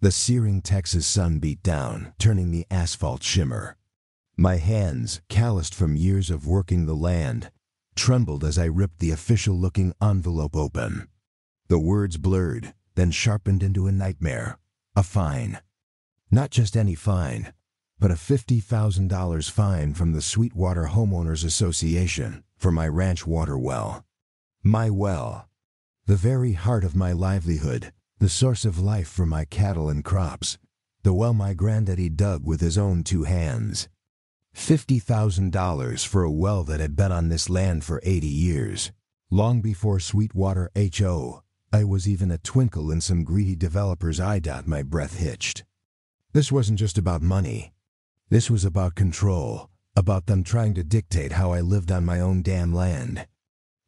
The searing Texas sun beat down, turning the asphalt shimmer. My hands, calloused from years of working the land, trembled as I ripped the official-looking envelope open. The words blurred, then sharpened into a nightmare. A fine. Not just any fine, but a $50,000 fine from the Sweetwater Homeowners Association for my ranch water well. My well. The very heart of my livelihood, the source of life for my cattle and crops. The well my granddaddy dug with his own 2 hands. $50,000 for a well that had been on this land for 80 years. Long before Sweetwater HOA was even a twinkle in some greedy developer's eye dot, my breath hitched. This wasn't just about money. This was about control, about them trying to dictate how I lived on my own damn land.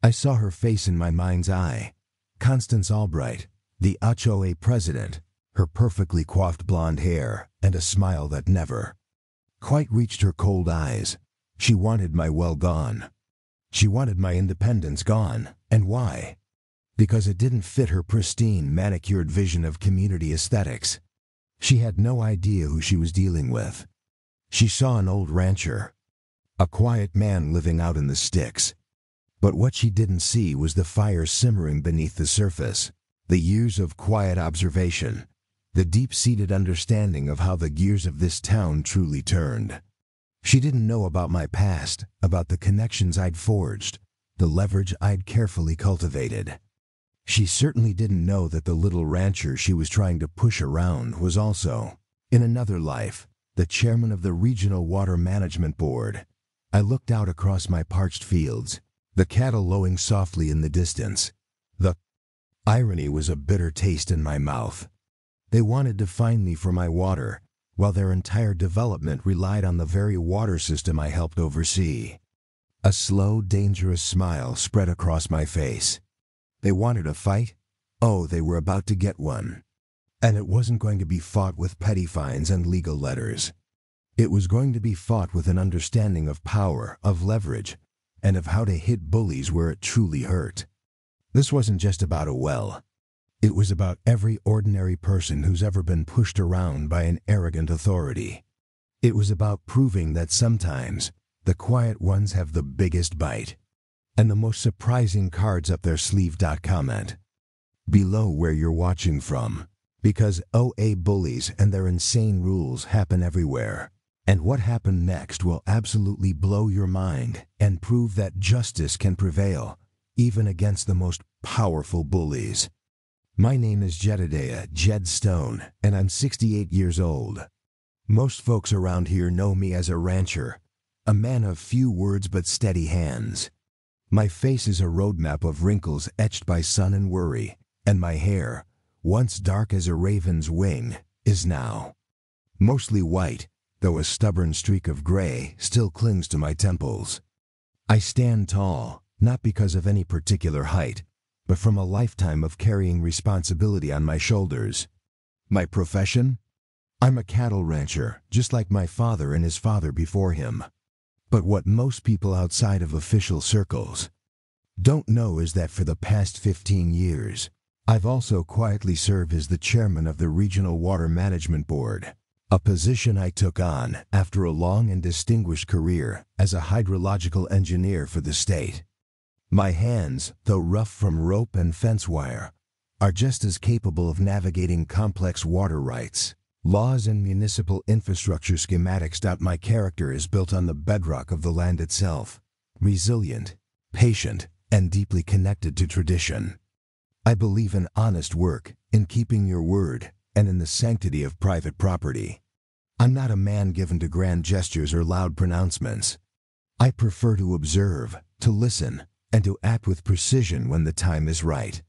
I saw her face in my mind's eye. Constance Albright, the HOA president, her perfectly coiffed blonde hair, and a smile that never quite reached her cold eyes. She wanted my well gone. She wanted my independence gone. And why? Because it didn't fit her pristine, manicured vision of community aesthetics. She had no idea who she was dealing with. She saw an old rancher, a quiet man living out in the sticks. But what she didn't see was the fire simmering beneath the surface, the years of quiet observation, the deep-seated understanding of how the gears of this town truly turned. She didn't know about my past, about the connections I'd forged, the leverage I'd carefully cultivated. She certainly didn't know that the little rancher she was trying to push around was also, in another life, the chairman of the Regional Water Management Board. I looked out across my parched fields, the cattle lowing softly in the distance. The irony was a bitter taste in my mouth. They wanted to find me for my water, while their entire development relied on the very water system I helped oversee. A slow, dangerous smile spread across my face. They wanted a fight? Oh, they were about to get one. And it wasn't going to be fought with petty fines and legal letters. It was going to be fought with an understanding of power, of leverage, and of how to hit bullies where it truly hurt. This wasn't just about a well. It was about every ordinary person who's ever been pushed around by an arrogant authority. It was about proving that sometimes the quiet ones have the biggest bite and the most surprising cards up their sleeve. Comment below where you're watching from, because OA bullies and their insane rules happen everywhere. And what happened next will absolutely blow your mind and prove that justice can prevail, even against the most powerful bullies. My name is Jedediah Jed Stone, and I'm 68 years old. Most folks around here know me as a rancher, a man of few words but steady hands. My face is a roadmap of wrinkles etched by sun and worry, and my hair, once dark as a raven's wing, is now mostly white, though a stubborn streak of gray still clings to my temples. I stand tall, not because of any particular height, but from a lifetime of carrying responsibility on my shoulders. My profession? I'm a cattle rancher, just like my father and his father before him. But what most people outside of official circles don't know is that for the past 15 years, I've also quietly served as the chairman of the Regional Water Management Board, a position I took on after a long and distinguished career as a hydrological engineer for the state. My hands, though rough from rope and fence wire, are just as capable of navigating complex water rights, laws, and municipal infrastructure schematics. My character is built on the bedrock of the land itself, resilient, patient, and deeply connected to tradition. I believe in honest work, in keeping your word, and in the sanctity of private property. I'm not a man given to grand gestures or loud pronouncements. I prefer to observe, to listen, and to act with precision when the time is right.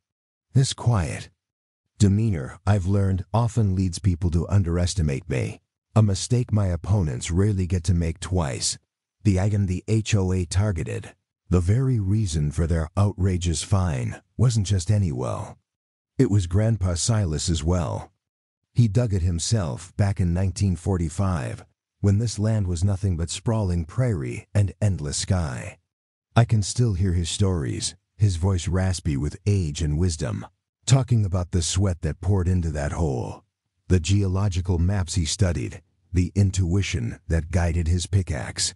This quiet demeanor, I've learned, often leads people to underestimate me, a mistake my opponents rarely get to make twice. The item the HOA targeted, the very reason for their outrageous fine, wasn't just any well. It was Grandpa Silas's well. He dug it himself back in 1945, when this land was nothing but sprawling prairie and endless sky. I can still hear his stories, his voice raspy with age and wisdom, talking about the sweat that poured into that hole, the geological maps he studied, the intuition that guided his pickaxe.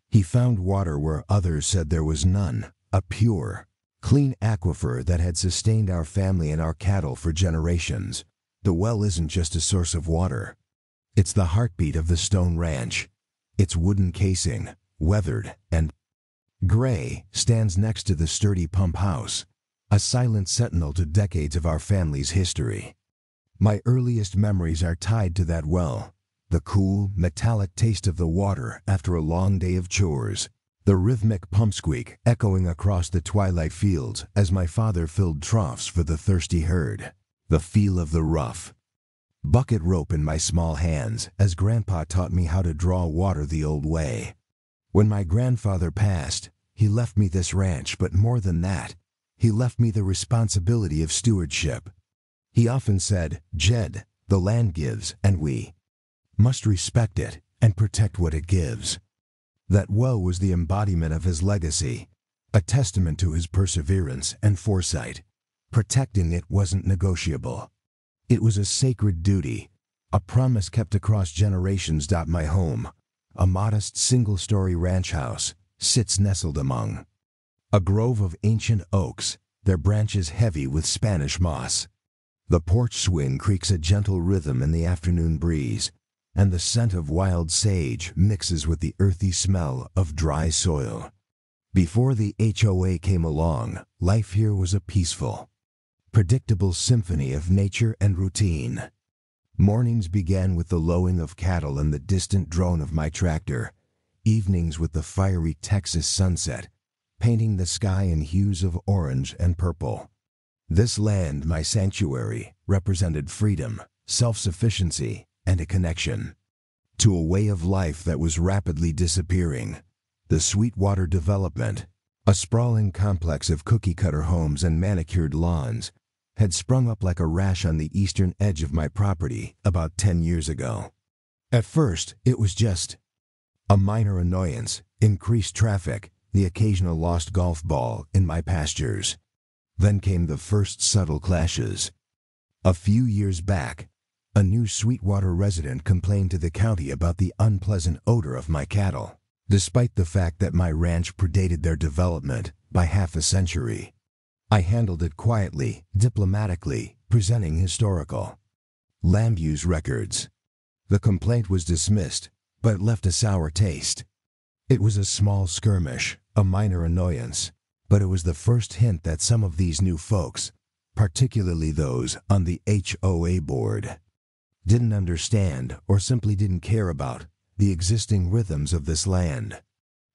He found water where others said there was none, a pure, clean aquifer that had sustained our family and our cattle for generations. The well isn't just a source of water. It's the heartbeat of the stone ranch. Its wooden casing, weathered and gray, stands next to the sturdy pump house, a silent sentinel to decades of our family's history. My earliest memories are tied to that well. The cool, metallic taste of the water after a long day of chores. The rhythmic pump squeak echoing across the twilight fields as my father filled troughs for the thirsty herd. The feel of the rough bucket rope in my small hands as Grandpa taught me how to draw water the old way. When my grandfather passed, he left me this ranch, but more than that, he left me the responsibility of stewardship. He often said, "Jed, the land gives, and we must respect it and protect what it gives." That well was the embodiment of his legacy, a testament to his perseverance and foresight. Protecting it wasn't negotiable. It was a sacred duty, a promise kept across generations. My home, a modest single-story ranch house, sits nestled among a grove of ancient oaks, their branches heavy with Spanish moss. The porch swing creaks a gentle rhythm in the afternoon breeze, and the scent of wild sage mixes with the earthy smell of dry soil. Before the HOA came along, life here was a peaceful, predictable symphony of nature and routine. Mornings began with the lowing of cattle and the distant drone of my tractor, evenings with the fiery Texas sunset, painting the sky in hues of orange and purple. This land, my sanctuary, represented freedom, self-sufficiency, and a connection to a way of life that was rapidly disappearing. The Sweetwater development, a sprawling complex of cookie-cutter homes and manicured lawns, had sprung up like a rash on the eastern edge of my property about 10 years ago. At first, it was just a minor annoyance, increased traffic, the occasional lost golf ball in my pastures. Then came the first subtle clashes. A few years back, a new Sweetwater resident complained to the county about the unpleasant odor of my cattle, despite the fact that my ranch predated their development by half a century. I handled it quietly, diplomatically, presenting historical land use records. The complaint was dismissed, but left a sour taste. It was a small skirmish, a minor annoyance, but it was the first hint that some of these new folks, particularly those on the HOA board, didn't understand or simply didn't care about the existing rhythms of this land.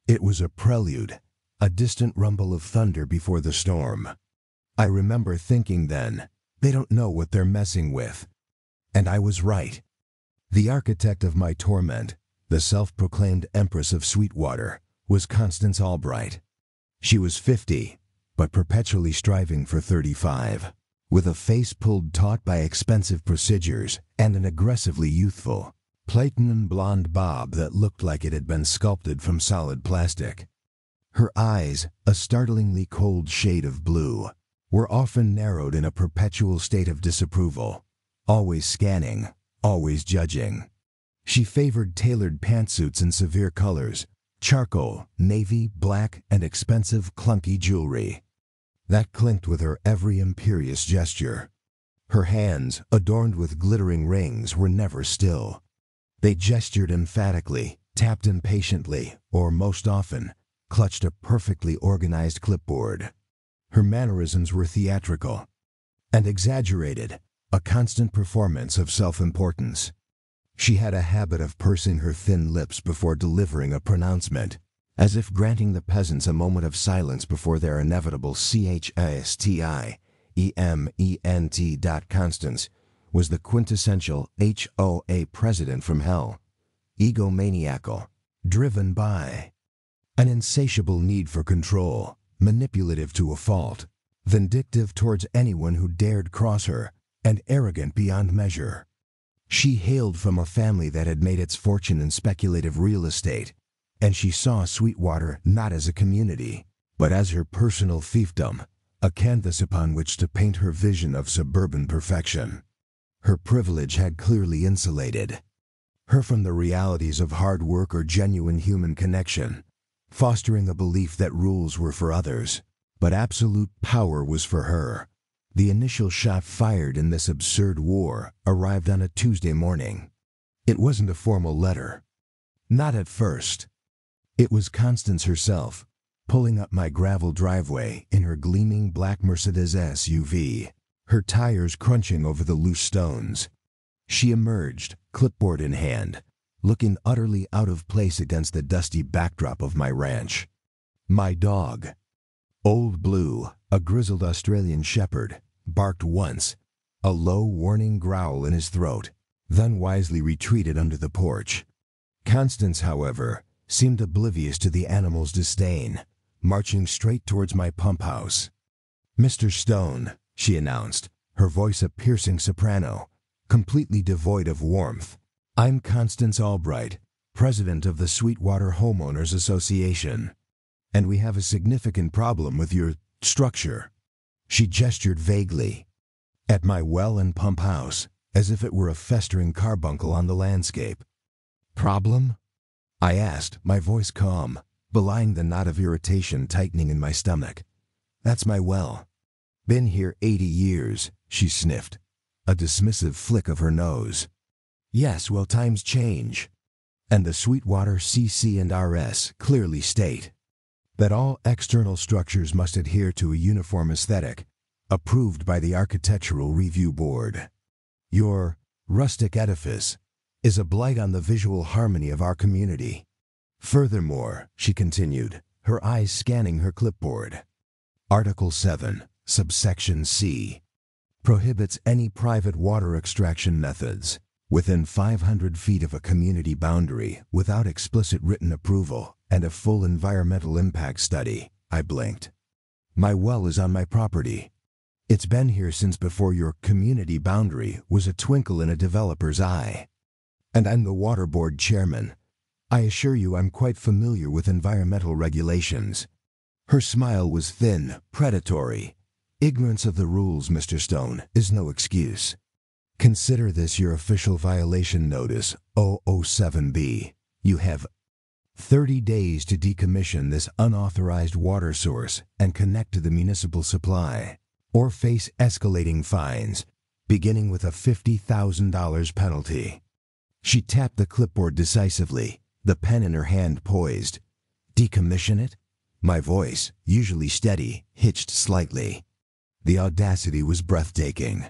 It was a prelude, a distant rumble of thunder before the storm. I remember thinking then, they don't know what they're messing with. And I was right. The architect of my torment, the self-proclaimed Empress of Sweetwater, was Constance Albright. She was 50, but perpetually striving for 35, with a face pulled taut by expensive procedures and an aggressively youthful, platinum blonde bob that looked like it had been sculpted from solid plastic. Her eyes, a startlingly cold shade of blue, were often narrowed in a perpetual state of disapproval, always scanning, always judging. She favored tailored pantsuits in severe colors, charcoal, navy, black, and expensive, clunky jewelry that clinked with her every imperious gesture. Her hands, adorned with glittering rings, were never still. They gestured emphatically, tapped impatiently, or most often, clutched a perfectly organized clipboard. Her mannerisms were theatrical and exaggerated, a constant performance of self-importance. She had a habit of pursing her thin lips before delivering a pronouncement, as if granting the peasants a moment of silence before their inevitable CHASTIEMENT. Constance was the quintessential HOA president from hell, egomaniacal, driven by an insatiable need for control, manipulative to a fault, vindictive towards anyone who dared cross her, and arrogant beyond measure. She hailed from a family that had made its fortune in speculative real estate, and she saw Sweetwater not as a community, but as her personal fiefdom, a canvas upon which to paint her vision of suburban perfection. Her privilege had clearly insulated her from the realities of hard work or genuine human connection, fostering a belief that rules were for others, but absolute power was for her. The initial shot fired in this absurd war arrived on a Tuesday morning. It wasn't a formal letter. Not at first. It was Constance herself, pulling up my gravel driveway in her gleaming black Mercedes SUV, her tires crunching over the loose stones. She emerged, clipboard in hand, looking utterly out of place against the dusty backdrop of my ranch. My dog, Old Blue, a grizzled Australian shepherd, barked once, a low warning growl in his throat, then wisely retreated under the porch. Constance, however, seemed oblivious to the animal's disdain, marching straight towards my pump house. "Mr. Stone," she announced, her voice a piercing soprano, completely devoid of warmth. "I'm Constance Albright, president of the Sweetwater Homeowners Association, and we have a significant problem with your structure." She gestured vaguely at my well and pump house, as if it were a festering carbuncle on the landscape. "Problem?" I asked, my voice calm, belying the knot of irritation tightening in my stomach. "That's my well. Been here 80 years, she sniffed, a dismissive flick of her nose. "Yes, well, times change. And the Sweetwater CC and RS clearly state that all external structures must adhere to a uniform aesthetic, approved by the Architectural Review Board. Your rustic edifice is a blight on the visual harmony of our community. Furthermore," she continued, her eyes scanning her clipboard, "Article 7, subsection C, prohibits any private water extraction methods within 500 feet of a community boundary without explicit written approval and a full environmental impact study." I blinked. "My well is on my property. It's been here since before your community boundary was a twinkle in a developer's eye. And I'm the water board chairman. I assure you I'm quite familiar with environmental regulations." Her smile was thin, predatory. "Ignorance of the rules, Mr. Stone, is no excuse. Consider this your official violation notice, 007B. You have 30 days to decommission this unauthorized water source and connect to the municipal supply, or face escalating fines, beginning with a $50,000 penalty." She tapped the clipboard decisively, the pen in her hand poised. "Decommission it?" My voice, usually steady, hitched slightly. The audacity was breathtaking.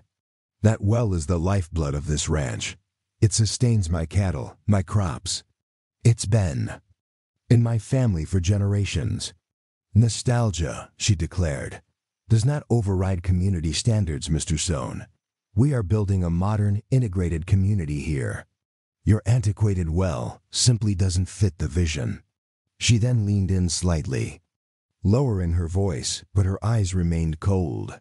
"That well is the lifeblood of this ranch. It sustains my cattle, my crops. It's been in my family for generations. Nostalgia," she declared, "does not override community standards, Mr. Stone. We are building a modern, integrated community here. Your antiquated well simply doesn't fit the vision." She then leaned in slightly, lowering her voice, but her eyes remained cold.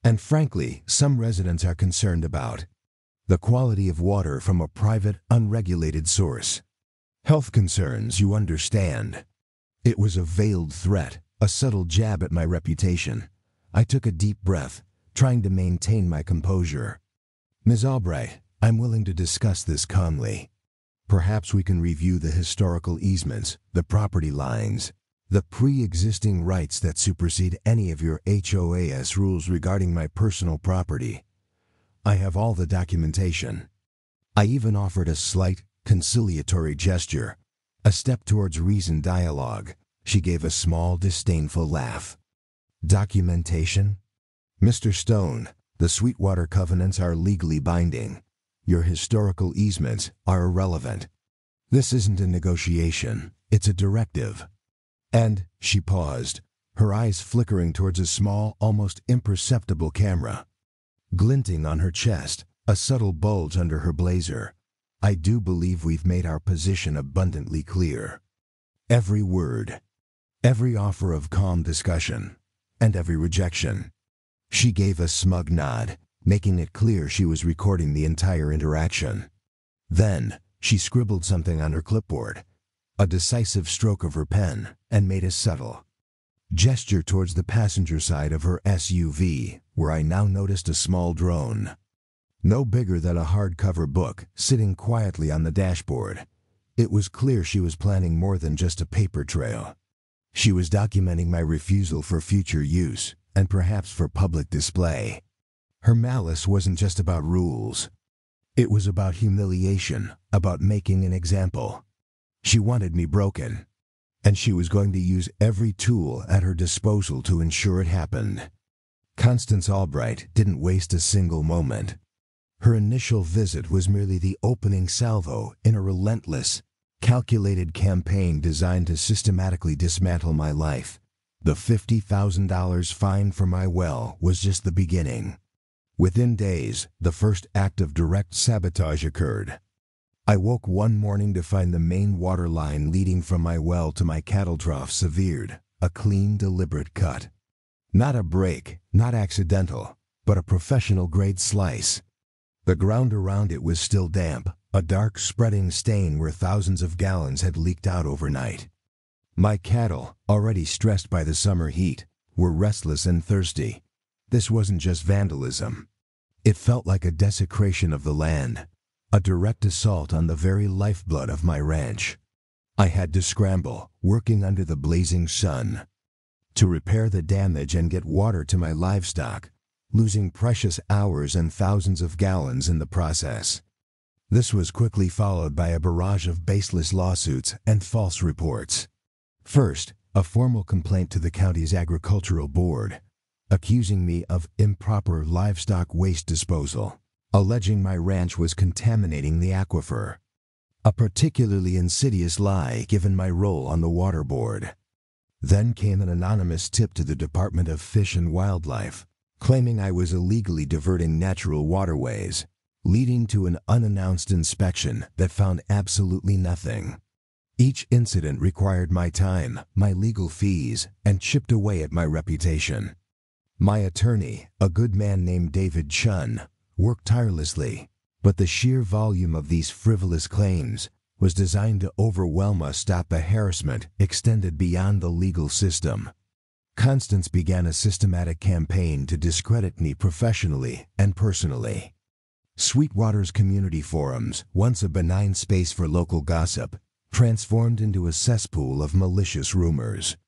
"And frankly, some residents are concerned about the quality of water from a private, unregulated source. Health concerns, you understand." It was a veiled threat, a subtle jab at my reputation. I took a deep breath, trying to maintain my composure. "Ms. Albright, I'm willing to discuss this calmly. Perhaps we can review the historical easements, the property lines, the pre-existing rights that supersede any of your HOA's rules regarding my personal property. I have all the documentation." I even offered a slight, conciliatory gesture, a step towards reasoned dialogue. She gave a small, disdainful laugh. "Documentation? Mr. Stone, the Sweetwater covenants are legally binding. Your historical easements are irrelevant. This isn't a negotiation, it's a directive." And she paused, her eyes flickering towards a small, almost imperceptible camera, glinting on her chest, a subtle bulge under her blazer. "I do believe we've made our position abundantly clear. Every word, every offer of calm discussion, and every rejection." She gave a smug nod, making it clear she was recording the entire interaction. Then she scribbled something on her clipboard, a decisive stroke of her pen, and made a subtle gesture towards the passenger side of her SUV, where I now noticed a small drone. no bigger than a hardcover book, sitting quietly on the dashboard. It was clear she was planning more than just a paper trail. She was documenting my refusal for future use, and perhaps for public display. Her malice wasn't just about rules. It was about humiliation, about making an example. She wanted me broken, and she was going to use every tool at her disposal to ensure it happened. Constance Albright didn't waste a single moment. Her initial visit was merely the opening salvo in a relentless, calculated campaign designed to systematically dismantle my life. The $50,000 fine for my well was just the beginning. Within days, the first act of direct sabotage occurred. I woke one morning to find the main water line leading from my well to my cattle trough severed, a clean, deliberate cut. Not a break, not accidental, but a professional-grade slice. The ground around it was still damp, a dark spreading stain where thousands of gallons had leaked out overnight. My cattle, already stressed by the summer heat, were restless and thirsty. This wasn't just vandalism. It felt like a desecration of the land, a direct assault on the very lifeblood of my ranch. I had to scramble, working under the blazing sun, to repair the damage and get water to my livestock, losing precious hours and thousands of gallons in the process. This was quickly followed by a barrage of baseless lawsuits and false reports. First, a formal complaint to the county's agricultural board, accusing me of improper livestock waste disposal, alleging my ranch was contaminating the aquifer. A particularly insidious lie given my role on the water board. Then came an anonymous tip to the Department of Fish and Wildlife, claiming I was illegally diverting natural waterways, leading to an unannounced inspection that found absolutely nothing. Each incident required my time, my legal fees, and chipped away at my reputation. My attorney, a good man named David Chun, worked tirelessly, but the sheer volume of these frivolous claims was designed to overwhelm us. Stop the harassment extended beyond the legal system. Constance began a systematic campaign to discredit me professionally and personally. Sweetwater's community forums, once a benign space for local gossip, transformed into a cesspool of malicious rumors.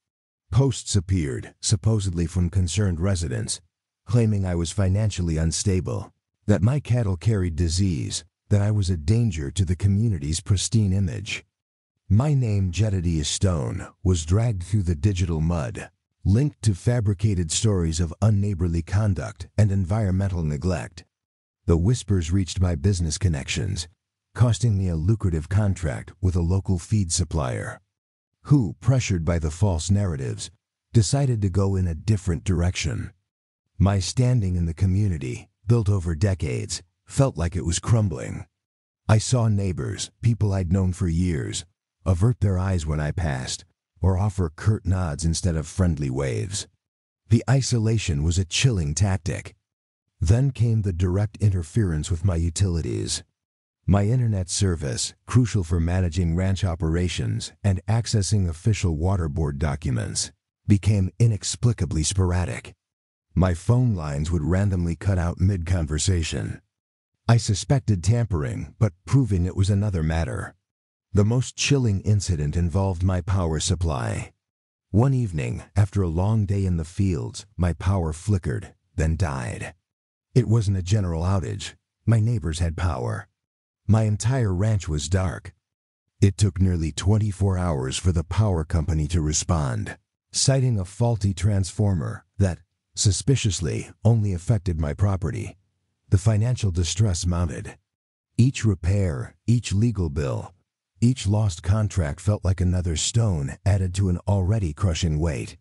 Posts appeared, supposedly from concerned residents, claiming I was financially unstable, that my cattle carried disease, that I was a danger to the community's pristine image. My name, Jedediah Stone, was dragged through the digital mud, linked to fabricated stories of unneighborly conduct and environmental neglect. The whispers reached my business connections, costing me a lucrative contract with a local feed supplier, who, pressured by the false narratives, decided to go in a different direction. My standing in the community, built over decades, felt like it was crumbling. I saw neighbors, people I'd known for years, avert their eyes when I passed, or offer curt nods instead of friendly waves. The isolation was a chilling tactic. Then came the direct interference with my utilities. My internet service, crucial for managing ranch operations and accessing official water board documents, became inexplicably sporadic. My phone lines would randomly cut out mid-conversation. I suspected tampering, but proving it was another matter. The most chilling incident involved my power supply. One evening, after a long day in the fields, my power flickered, then died. It wasn't a general outage. My neighbors had power. My entire ranch was dark. It took nearly 24 hours for the power company to respond, citing a faulty transformer that, suspiciously, only affected my property. The financial distress mounted. Each repair, each legal bill, each lost contract felt like another stone added to an already crushing weight.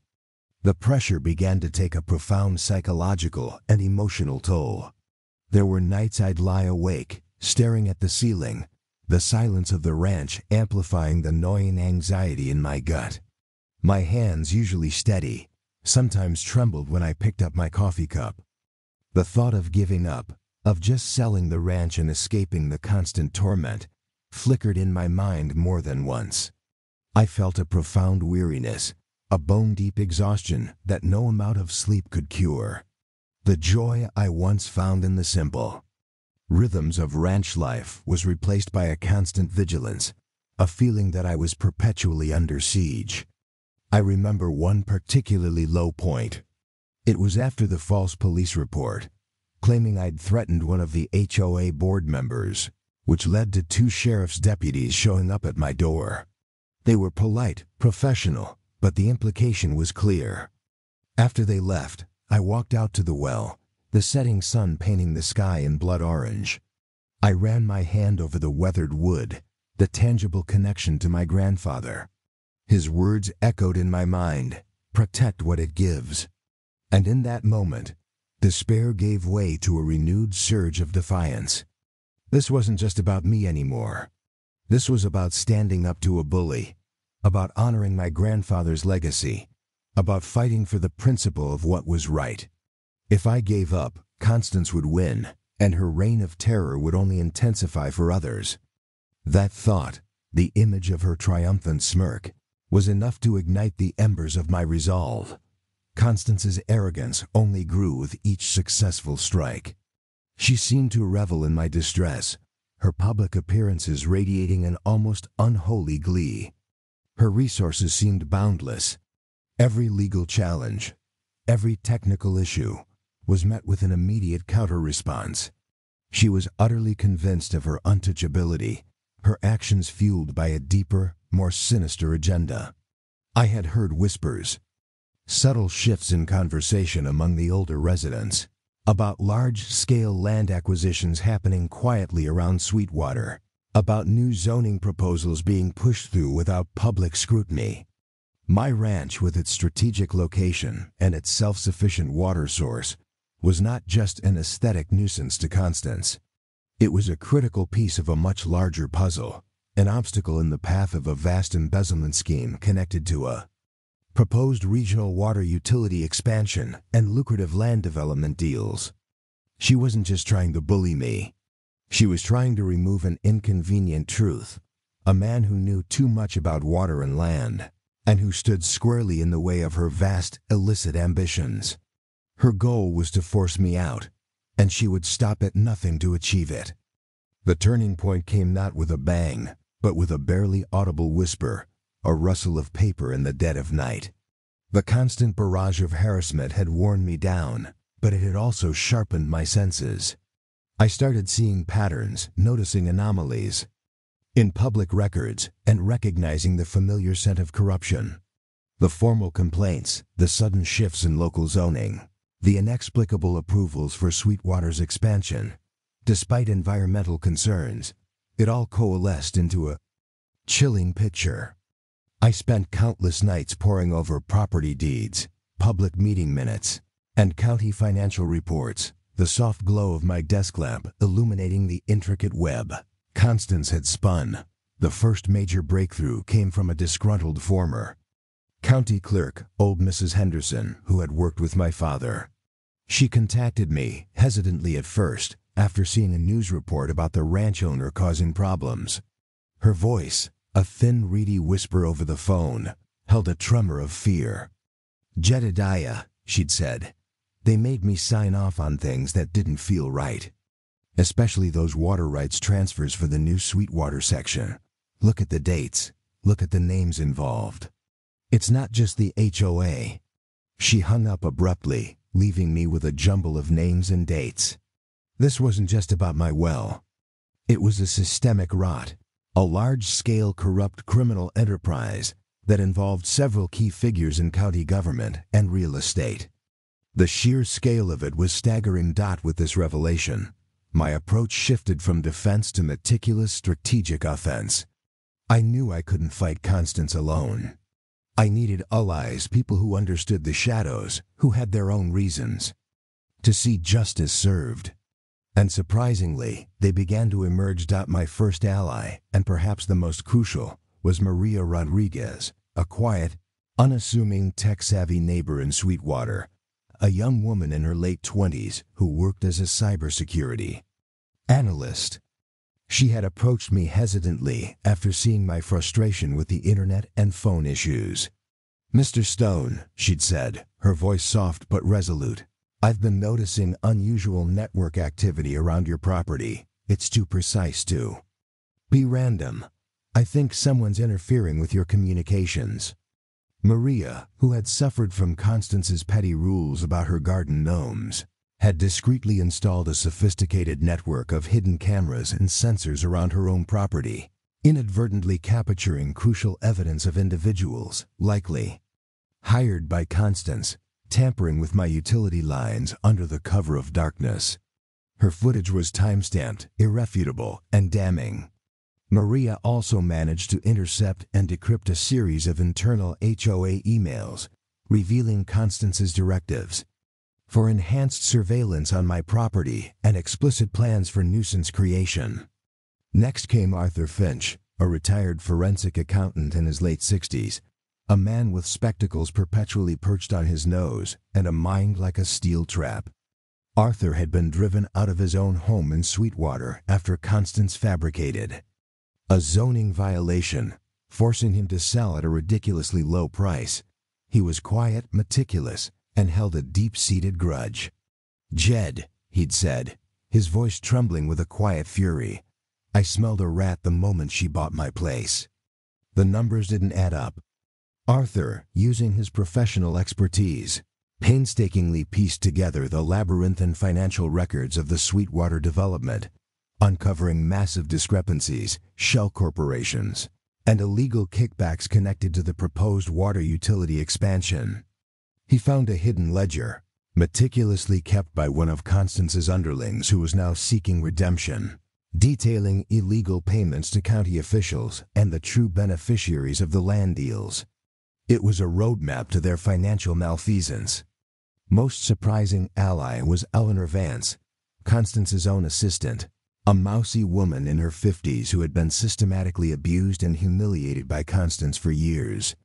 The pressure began to take a profound psychological and emotional toll. There were nights I'd lie awake, staring at the ceiling, the silence of the ranch amplifying the gnawing anxiety in my gut. My hands, usually steady, sometimes trembled when I picked up my coffee cup. The thought of giving up, of just selling the ranch and escaping the constant torment, flickered in my mind more than once. I felt a profound weariness, a bone-deep exhaustion that no amount of sleep could cure. The joy I once found in the simple, rhythms of ranch life was replaced by a constant vigilance, a feeling that I was perpetually under siege. I remember one particularly low point. It was after the false police report, claiming I'd threatened one of the HOA board members, which led to 2 sheriff's deputies showing up at my door. They were polite, professional, but the implication was clear. After they left, I walked out to the well, the setting sun painting the sky in blood orange. I ran my hand over the weathered wood, the tangible connection to my grandfather. His words echoed in my mind, "Protect what it gives." And in that moment, despair gave way to a renewed surge of defiance. This wasn't just about me anymore. This was about standing up to a bully, about honoring my grandfather's legacy, about fighting for the principle of what was right. If I gave up, Constance would win, and her reign of terror would only intensify for others. That thought, the image of her triumphant smirk, was enough to ignite the embers of my resolve. Constance's arrogance only grew with each successful strike. She seemed to revel in my distress, her public appearances radiating an almost unholy glee. Her resources seemed boundless. Every legal challenge, every technical issue, was met with an immediate counter-response. She was utterly convinced of her untouchability, her actions fueled by a deeper, more sinister agenda. I had heard whispers, subtle shifts in conversation among the older residents, about large-scale land acquisitions happening quietly around Sweetwater, about new zoning proposals being pushed through without public scrutiny. My ranch, with its strategic location and its self-sufficient water source, was not just an aesthetic nuisance to Constance. It was a critical piece of a much larger puzzle, an obstacle in the path of a vast embezzlement scheme connected to a proposed regional water utility expansion and lucrative land development deals. She wasn't just trying to bully me. She was trying to remove an inconvenient truth, a man who knew too much about water and land, and who stood squarely in the way of her vast, illicit ambitions. Her goal was to force me out, and she would stop at nothing to achieve it. The turning point came not with a bang, but with a barely audible whisper, a rustle of paper in the dead of night. The constant barrage of harassment had worn me down, but it had also sharpened my senses. I started seeing patterns, noticing anomalies in public records, and recognizing the familiar scent of corruption. The formal complaints, the sudden shifts in local zoning, the inexplicable approvals for Sweetwater's expansion. Despite environmental concerns, it all coalesced into a chilling picture. I spent countless nights poring over property deeds, public meeting minutes, and county financial reports, the soft glow of my desk lamp illuminating the intricate web Constance had spun. The first major breakthrough came from a disgruntled former county clerk, old Mrs. Henderson, who had worked with my father. She contacted me, hesitantly at first, after seeing a news report about the ranch owner causing problems. Her voice, a thin, reedy whisper over the phone, held a tremor of fear. "Jedediah," she'd said, "they made me sign off on things that didn't feel right. Especially those water rights transfers for the new Sweetwater section. Look at the dates. Look at the names involved. It's not just the HOA." She hung up abruptly, leaving me with a jumble of names and dates. This wasn't just about my well. It was a systemic rot, a large-scale corrupt criminal enterprise that involved several key figures in county government and real estate. The sheer scale of it was staggering. With this revelation, my approach shifted from defense to meticulous strategic offense. I knew I couldn't fight Constance alone. I needed allies, people who understood the shadows, who had their own reasons to see justice served. And surprisingly, they began to emerge. My first ally, and perhaps the most crucial, was Maria Rodriguez, a quiet, unassuming, tech-savvy neighbor in Sweetwater, a young woman in her late 20s who worked as a cybersecurity analyst. She had approached me hesitantly after seeing my frustration with the internet and phone issues. "Mr. Stone," she'd said, her voice soft but resolute, I've been noticing unusual network activity around your property. It's too precise to be random. I think someone's interfering with your communications. Maria, who had suffered from Constance's petty rules about her garden gnomes, had discreetly installed a sophisticated network of hidden cameras and sensors around her own property, inadvertently capturing crucial evidence of individuals, likely hired by Constance, tampering with my utility lines under the cover of darkness. Her footage was time-stamped, irrefutable, and damning. Maria also managed to intercept and decrypt a series of internal HOA emails, revealing Constance's directives for enhanced surveillance on my property and explicit plans for nuisance creation. Next came Arthur Finch, a retired forensic accountant in his late 60s, a man with spectacles perpetually perched on his nose and a mind like a steel trap. Arthur had been driven out of his own home in Sweetwater after Constance fabricated a zoning violation, forcing him to sell at a ridiculously low price. He was quiet, meticulous, and held a deep-seated grudge. "Jed," he'd said, his voice trembling with a quiet fury, "I smelled a rat the moment she bought my place." The numbers didn't add up. Arthur, using his professional expertise, painstakingly pieced together the labyrinthine financial records of the Sweetwater development, uncovering massive discrepancies, shell corporations, and illegal kickbacks connected to the proposed water utility expansion. He found a hidden ledger, meticulously kept by one of Constance's underlings who was now seeking redemption, detailing illegal payments to county officials and the true beneficiaries of the land deals. It was a roadmap to their financial malfeasance. Most surprising ally was Eleanor Vance, Constance's own assistant, a mousy woman in her 50s who had been systematically abused and humiliated by Constance for years.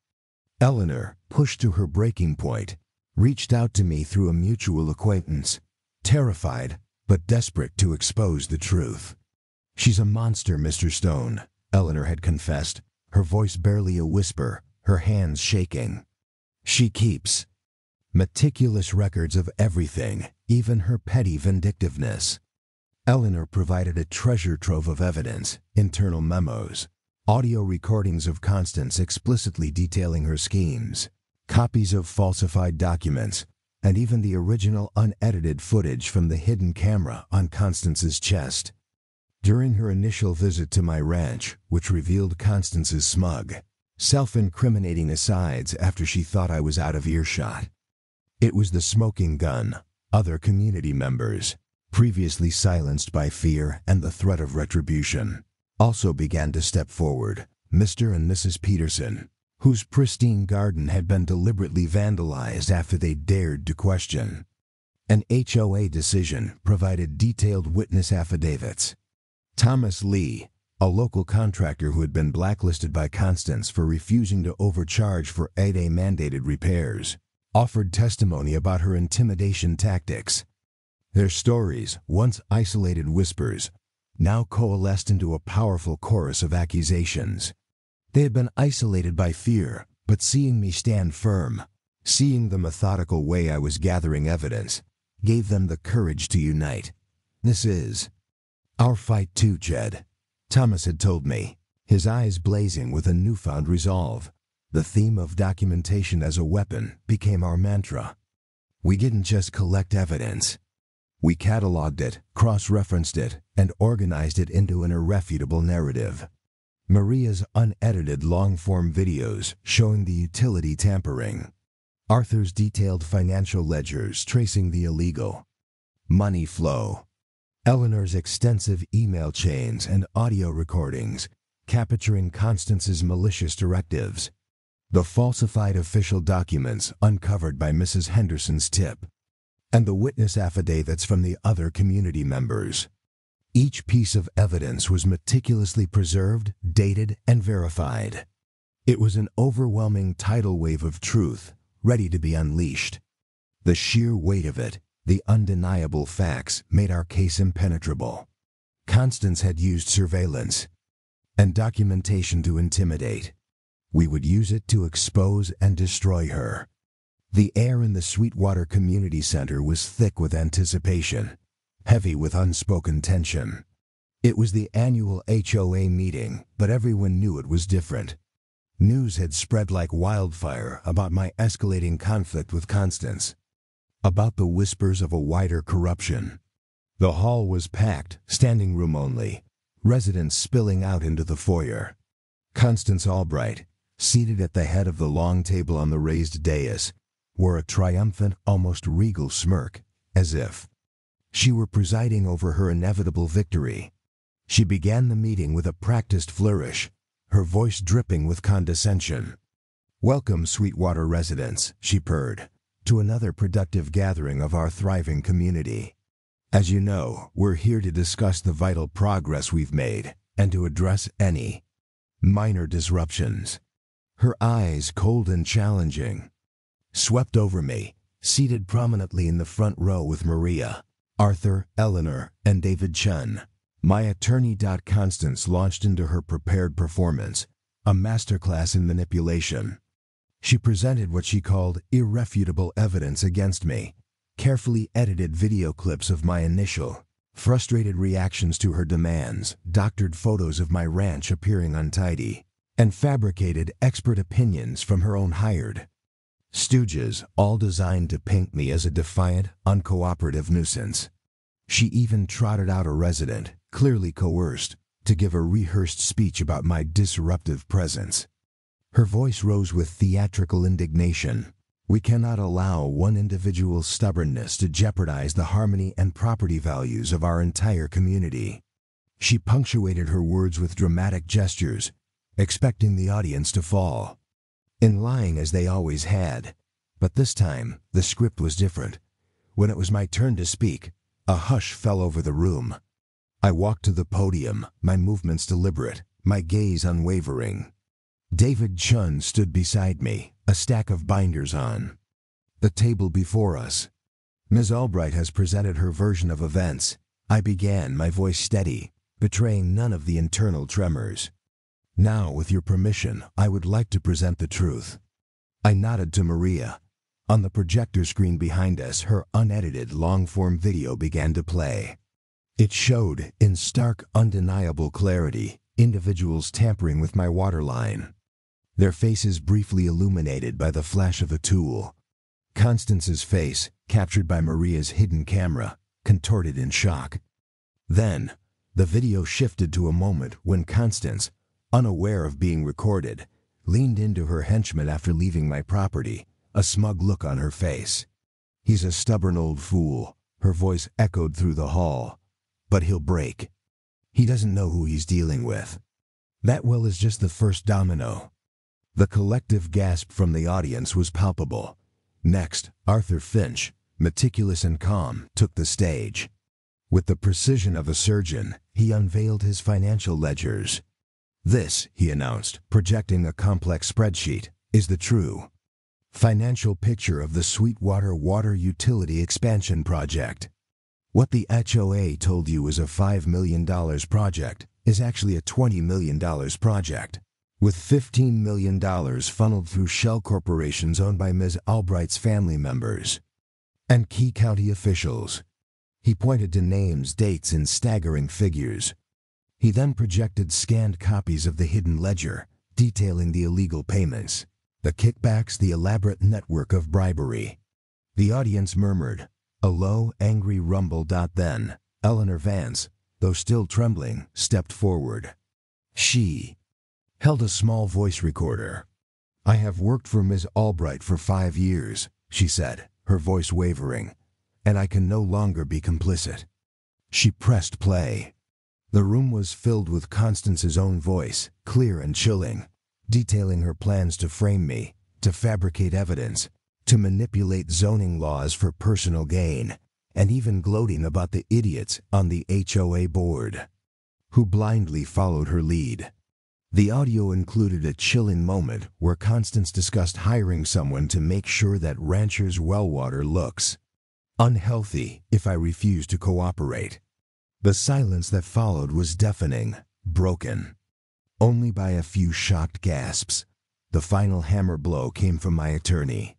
Eleanor, pushed to her breaking point, reached out to me through a mutual acquaintance, terrified but desperate to expose the truth. "She's a monster, Mr. Stone," Eleanor had confessed, her voice barely a whisper, her hands shaking. "She keeps meticulous records of everything, even her petty vindictiveness." Eleanor provided a treasure trove of evidence, internal memos, audio recordings of Constance explicitly detailing her schemes, copies of falsified documents, and even the original unedited footage from the hidden camera on Constance's chest. During her initial visit to my ranch, which revealed Constance's smug, self-incriminating asides after she thought I was out of earshot, it was the smoking gun. Other community members, previously silenced by fear and the threat of retribution, also began to step forward. Mr. and Mrs. Peterson, whose pristine garden had been deliberately vandalized after they dared to question. An HOA decision provided detailed witness affidavits. Thomas Lee, a local contractor who had been blacklisted by Constance for refusing to overcharge for 8A mandated repairs, offered testimony about her intimidation tactics. Their stories, once isolated whispers, now coalesced into a powerful chorus of accusations. They had been isolated by fear, but seeing me stand firm, seeing the methodical way I was gathering evidence, gave them the courage to unite. "This is our fight too, Jed," Thomas had told me, his eyes blazing with a newfound resolve. The theme of documentation as a weapon became our mantra. We didn't just collect evidence. We cataloged it, cross-referenced it, and organized it into an irrefutable narrative. Maria's unedited long-form videos showing the utility tampering. Arthur's detailed financial ledgers tracing the illegal money flow. Eleanor's extensive email chains and audio recordings capturing Constance's malicious directives. The falsified official documents uncovered by Mrs. Henderson's tip, and the witness affidavits from the other community members. Each piece of evidence was meticulously preserved, dated, and verified. It was an overwhelming tidal wave of truth, ready to be unleashed. The sheer weight of it, the undeniable facts, made our case impenetrable. Constance had used surveillance and documentation to intimidate. We would use it to expose and destroy her. The air in the Sweetwater Community Center was thick with anticipation, heavy with unspoken tension. It was the annual HOA meeting, but everyone knew it was different. News had spread like wildfire about my escalating conflict with Constance, about the whispers of a wider corruption. The hall was packed, standing room only, residents spilling out into the foyer. Constance Albright, seated at the head of the long table on the raised dais, wore a triumphant, almost regal smirk, as if she were presiding over her inevitable victory. She began the meeting with a practiced flourish, her voice dripping with condescension. "Welcome, Sweetwater residents," she purred, "to another productive gathering of our thriving community. As you know, we're here to discuss the vital progress we've made and to address any minor disruptions." Her eyes, cold and challenging, swept over me, seated prominently in the front row with Maria, Arthur, Eleanor, and David Chun. My attorney. Constance launched into her prepared performance, a masterclass in manipulation. She presented what she called irrefutable evidence against me, carefully edited video clips of my initial, frustrated reactions to her demands, doctored photos of my ranch appearing untidy, and fabricated expert opinions from her own hired stooges, all designed to paint me as a defiant, uncooperative nuisance. She even trotted out a resident, clearly coerced, to give a rehearsed speech about my disruptive presence. Her voice rose with theatrical indignation. "We cannot allow one individual's stubbornness to jeopardize the harmony and property values of our entire community." She punctuated her words with dramatic gestures, expecting the audience to fall in line as they always had. But this time, the script was different. When it was my turn to speak, a hush fell over the room. I walked to the podium, my movements deliberate, my gaze unwavering. David Chun stood beside me, a stack of binders on the table before us. "Ms. Albright has presented her version of events," I began, my voice steady, betraying none of the internal tremors. "Now, with your permission, I would like to present the truth." I nodded to Maria. On the projector screen behind us, her unedited long-form video began to play. It showed, in stark, undeniable clarity, individuals tampering with my waterline, their faces briefly illuminated by the flash of a tool. Constance's face, captured by Maria's hidden camera, contorted in shock. Then, the video shifted to a moment when Constance, unaware of being recorded, leaned into her henchman after leaving my property, a smug look on her face. "He's a stubborn old fool," her voice echoed through the hall. "But he'll break. He doesn't know who he's dealing with." That will is just the first domino. The collective gasp from the audience was palpable. Next, Arthur Finch, meticulous and calm, took the stage. With the precision of a surgeon, he unveiled his financial ledgers. "This," he announced, projecting a complex spreadsheet, "is the true financial picture of the Sweetwater Water Utility Expansion Project. What the HOA told you is a $5 million project is actually a $20 million project, with $15 million funneled through shell corporations owned by Ms. Albright's family members and key county officials." He pointed to names, dates, and staggering figures. He then projected scanned copies of the hidden ledger, detailing the illegal payments, the kickbacks, the elaborate network of bribery. The audience murmured, a low, angry rumble. Then, Eleanor Vance, though still trembling, stepped forward. She held a small voice recorder. "I have worked for Ms. Albright for 5 years," she said, her voice wavering, "and I can no longer be complicit." She pressed play. The room was filled with Constance's own voice, clear and chilling, detailing her plans to frame me, to fabricate evidence, to manipulate zoning laws for personal gain, and even gloating about the idiots on the HOA board who blindly followed her lead. The audio included a chilling moment where Constance discussed hiring someone to make sure that ranchers' well water looks unhealthy if I refuse to cooperate. The silence that followed was deafening, broken only by a few shocked gasps. The final hammer blow came from my attorney.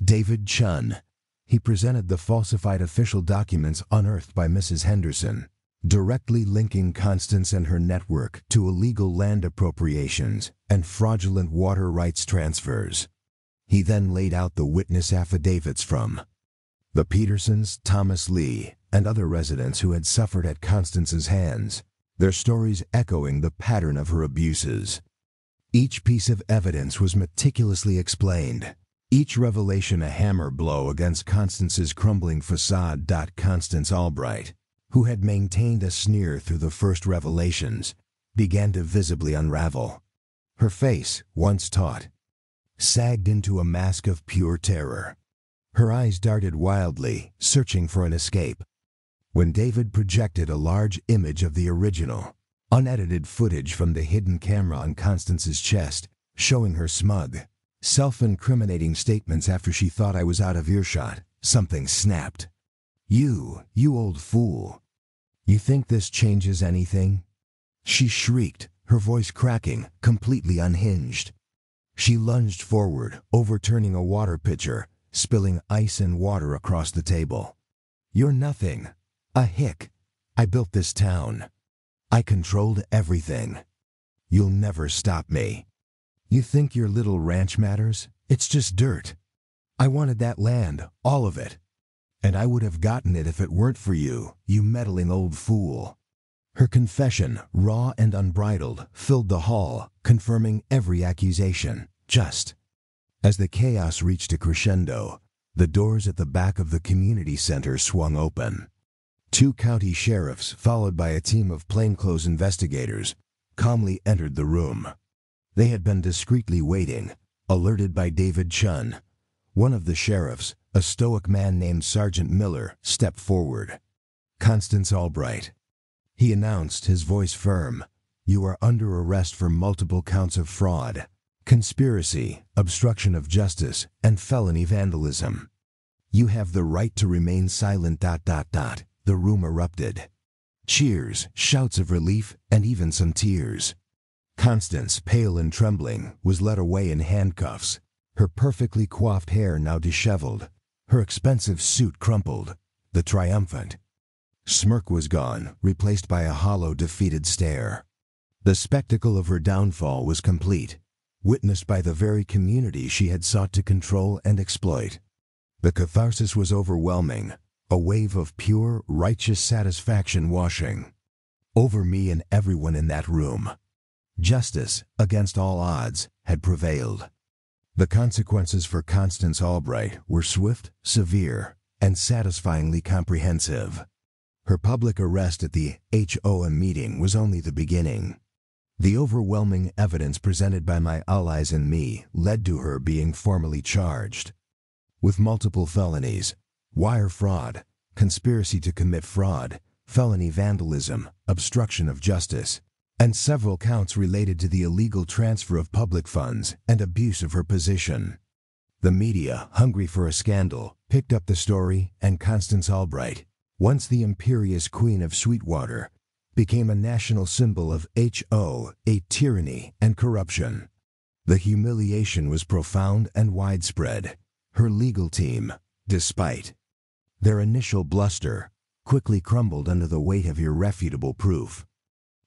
David Chun. He presented the falsified official documents unearthed by Mrs. Henderson, directly linking Constance and her network to illegal land appropriations and fraudulent water rights transfers. He then laid out the witness affidavits from the Petersons, Thomas Lee, and other residents who had suffered at Constance's hands, their stories echoing the pattern of her abuses. Each piece of evidence was meticulously explained, each revelation a hammer blow against Constance's crumbling facade. Constance Albright, who had maintained a sneer through the first revelations, began to visibly unravel. Her face, once taut, sagged into a mask of pure terror. Her eyes darted wildly, searching for an escape. When David projected a large image of the original, unedited footage from the hidden camera on Constance's chest, showing her smug, self-incriminating statements after she thought I was out of earshot, something snapped. You old fool. You think this changes anything?" She shrieked, her voice cracking, completely unhinged. She lunged forward, overturning a water pitcher, spilling ice and water across the table. "You're nothing. A hick. I built this town. I controlled everything. You'll never stop me. You think your little ranch matters? It's just dirt. I wanted that land, all of it. And I would have gotten it if it weren't for you, you meddling old fool." Her confession, raw and unbridled, filled the hall, confirming every accusation. Just as the chaos reached a crescendo, the doors at the back of the community center swung open. 2 county sheriffs, followed by a team of plainclothes investigators, calmly entered the room. They had been discreetly waiting, alerted by David Chun. One of the sheriffs, a stoic man named Sergeant Miller, stepped forward. "Constance Albright," he announced, his voice firm, "you are under arrest for multiple counts of fraud, conspiracy, obstruction of justice, and felony vandalism. You have the right to remain silent. The room erupted. Cheers, shouts of relief, and even some tears. Constance, pale and trembling, was led away in handcuffs, her perfectly coiffed hair now disheveled, her expensive suit crumpled. The triumphant smirk was gone, replaced by a hollow, defeated stare. The spectacle of her downfall was complete, witnessed by the very community she had sought to control and exploit. The catharsis was overwhelming, a wave of pure, righteous satisfaction washing over me and everyone in that room. Justice, against all odds, had prevailed. The consequences for Constance Albright were swift, severe, and satisfyingly comprehensive. Her public arrest at the HOA meeting was only the beginning. The overwhelming evidence presented by my allies and me led to her being formally charged with multiple felonies: wire fraud, conspiracy to commit fraud, felony vandalism, obstruction of justice, and several counts related to the illegal transfer of public funds and abuse of her position. The media, hungry for a scandal, picked up the story, and Constance Albright, once the imperious queen of Sweetwater, became a national symbol of HOA tyranny and corruption. The humiliation was profound and widespread. Her legal team, despite their initial bluster, quickly crumbled under the weight of irrefutable proof.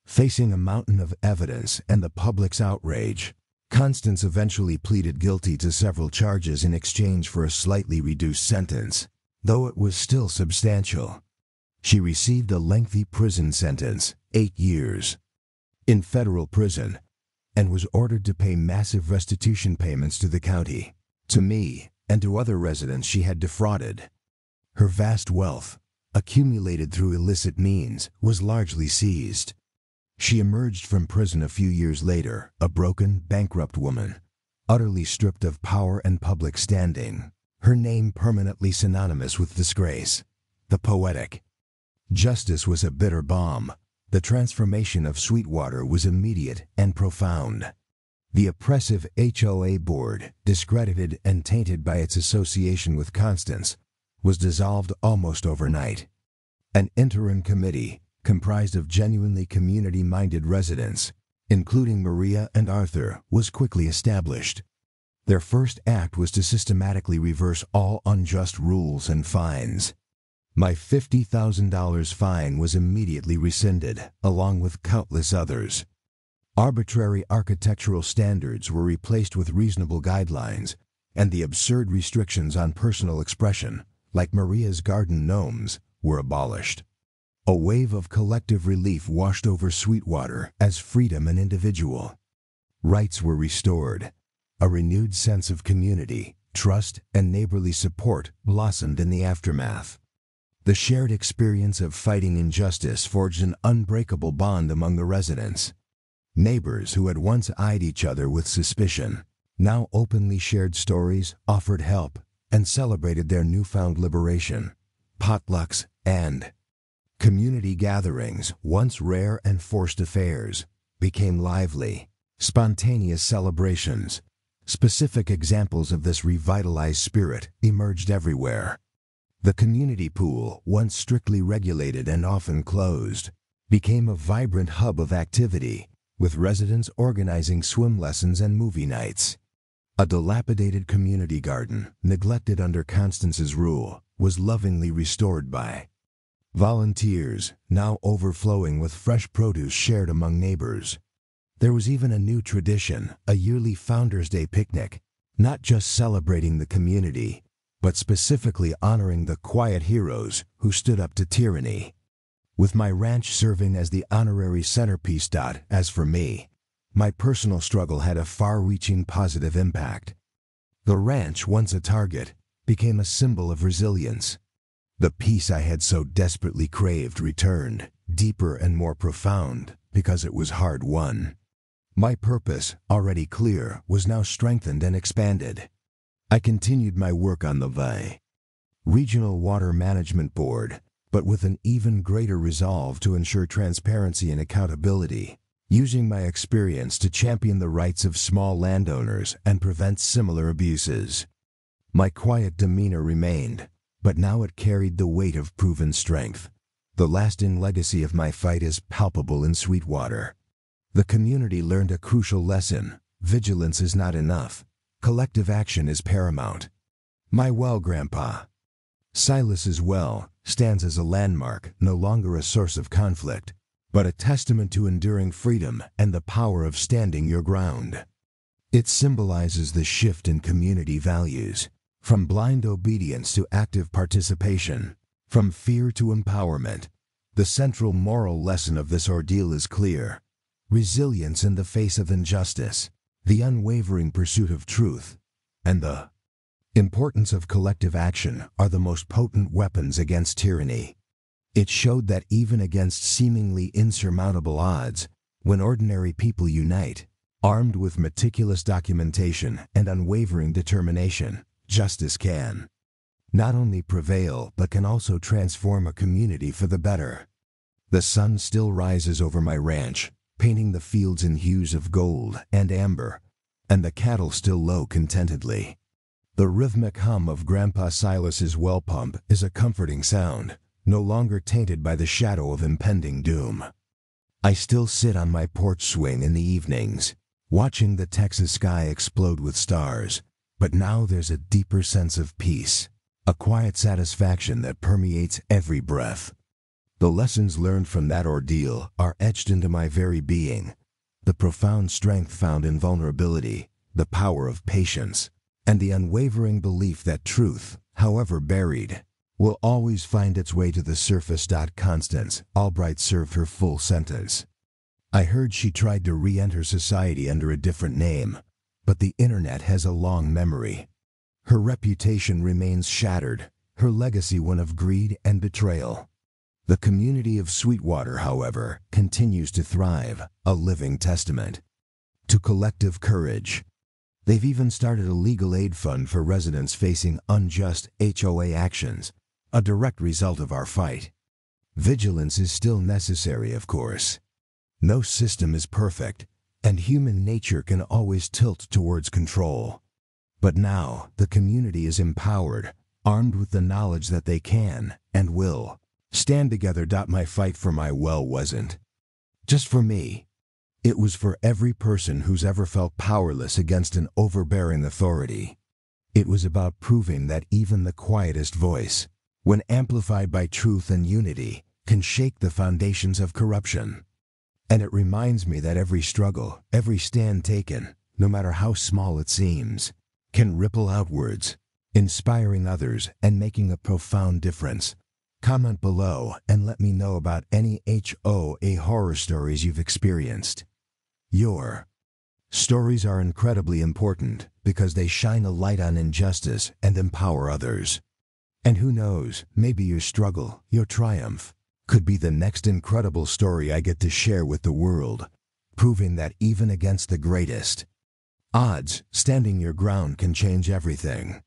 Facing a mountain of evidence and the public's outrage, Constance eventually pleaded guilty to several charges in exchange for a slightly reduced sentence, though it was still substantial. She received a lengthy prison sentence, 8 years, in federal prison, and was ordered to pay massive restitution payments to the county, to me, and to other residents she had defrauded. Her vast wealth, accumulated through illicit means, was largely seized. She emerged from prison a few years later, a broken, bankrupt woman, utterly stripped of power and public standing, her name permanently synonymous with disgrace. The poetic justice was a bitter balm. The transformation of Sweetwater was immediate and profound. The oppressive HOA board, discredited and tainted by its association with Constance, was dissolved almost overnight. An interim committee, comprised of genuinely community-minded residents, including Maria and Arthur, was quickly established. Their first act was to systematically reverse all unjust rules and fines. My $50,000 fine was immediately rescinded, along with countless others. Arbitrary architectural standards were replaced with reasonable guidelines, and the absurd restrictions on personal expression, like Maria's garden gnomes, were abolished. A wave of collective relief washed over Sweetwater as freedom and individual. Rights were restored. A renewed sense of community, trust, and neighborly support blossomed in the aftermath. The shared experience of fighting injustice forged an unbreakable bond among the residents. Neighbors who had once eyed each other with suspicion now openly shared stories, offered help, and celebrated their newfound liberation. Potlucks and community gatherings, once rare and forced affairs, became lively, spontaneous celebrations. Specific examples of this revitalized spirit emerged everywhere. The community pool, once strictly regulated and often closed, became a vibrant hub of activity, with residents organizing swim lessons and movie nights. A dilapidated community garden, neglected under Constance's rule, was lovingly restored by volunteers, now overflowing with fresh produce shared among neighbors. There was even a new tradition, a yearly Founders' Day picnic, not just celebrating the community, but specifically honoring the quiet heroes who stood up to tyranny. With my ranch serving as the honorary centerpiece. As for me, my personal struggle had a far-reaching positive impact. The ranch, once a target, became a symbol of resilience. The peace I had so desperately craved returned, deeper and more profound, because it was hard-won. My purpose, already clear, was now strengthened and expanded. I continued my work on the Regional Water Management Board, but with an even greater resolve to ensure transparency and accountability, using my experience to champion the rights of small landowners and prevent similar abuses. My quiet demeanor remained, but now it carried the weight of proven strength. The lasting legacy of my fight is palpable in Sweetwater. The community learned a crucial lesson: vigilance is not enough. Collective action is paramount. My well, Grandpa. Silas's well stands as a landmark, no longer a source of conflict, but a testament to enduring freedom and the power of standing your ground. It symbolizes the shift in community values, from blind obedience to active participation, from fear to empowerment. The central moral lesson of this ordeal is clear: resilience in the face of injustice, the unwavering pursuit of truth, and the importance of collective action are the most potent weapons against tyranny. It showed that even against seemingly insurmountable odds, when ordinary people unite, armed with meticulous documentation and unwavering determination, justice can not only prevail but can also transform a community for the better. The sun still rises over my ranch, painting the fields in hues of gold and amber, and the cattle still low contentedly. The rhythmic hum of Grandpa Silas's well pump is a comforting sound, no longer tainted by the shadow of impending doom. I still sit on my porch swing in the evenings, watching the Texas sky explode with stars, but now there's a deeper sense of peace, a quiet satisfaction that permeates every breath. The lessons learned from that ordeal are etched into my very being: the profound strength found in vulnerability, the power of patience, and the unwavering belief that truth, however buried, will always find its way to the surface. Constance Albright served her full sentence. I heard she tried to re-enter society under a different name, but the internet has a long memory. Her reputation remains shattered, her legacy one of greed and betrayal. The community of Sweetwater, however, continues to thrive, a living testament to collective courage. They've even started a legal aid fund for residents facing unjust HOA actions, a direct result of our fight. Vigilance is still necessary, of course. No system is perfect, and human nature can always tilt towards control. But now, the community is empowered, armed with the knowledge that they can, and will, stand together. My fight for my well wasn't just for me. It was for every person who's ever felt powerless against an overbearing authority. It was about proving that even the quietest voice, when amplified by truth and unity, can shake the foundations of corruption. And it reminds me that every struggle, every stand taken, no matter how small it seems, can ripple outwards, inspiring others and making a profound difference. Comment below and let me know about any HOA horror stories you've experienced. Your stories are incredibly important because they shine a light on injustice and empower others. And who knows, maybe your struggle, your triumph, could be the next incredible story I get to share with the world, proving that even against the greatest odds, standing your ground can change everything.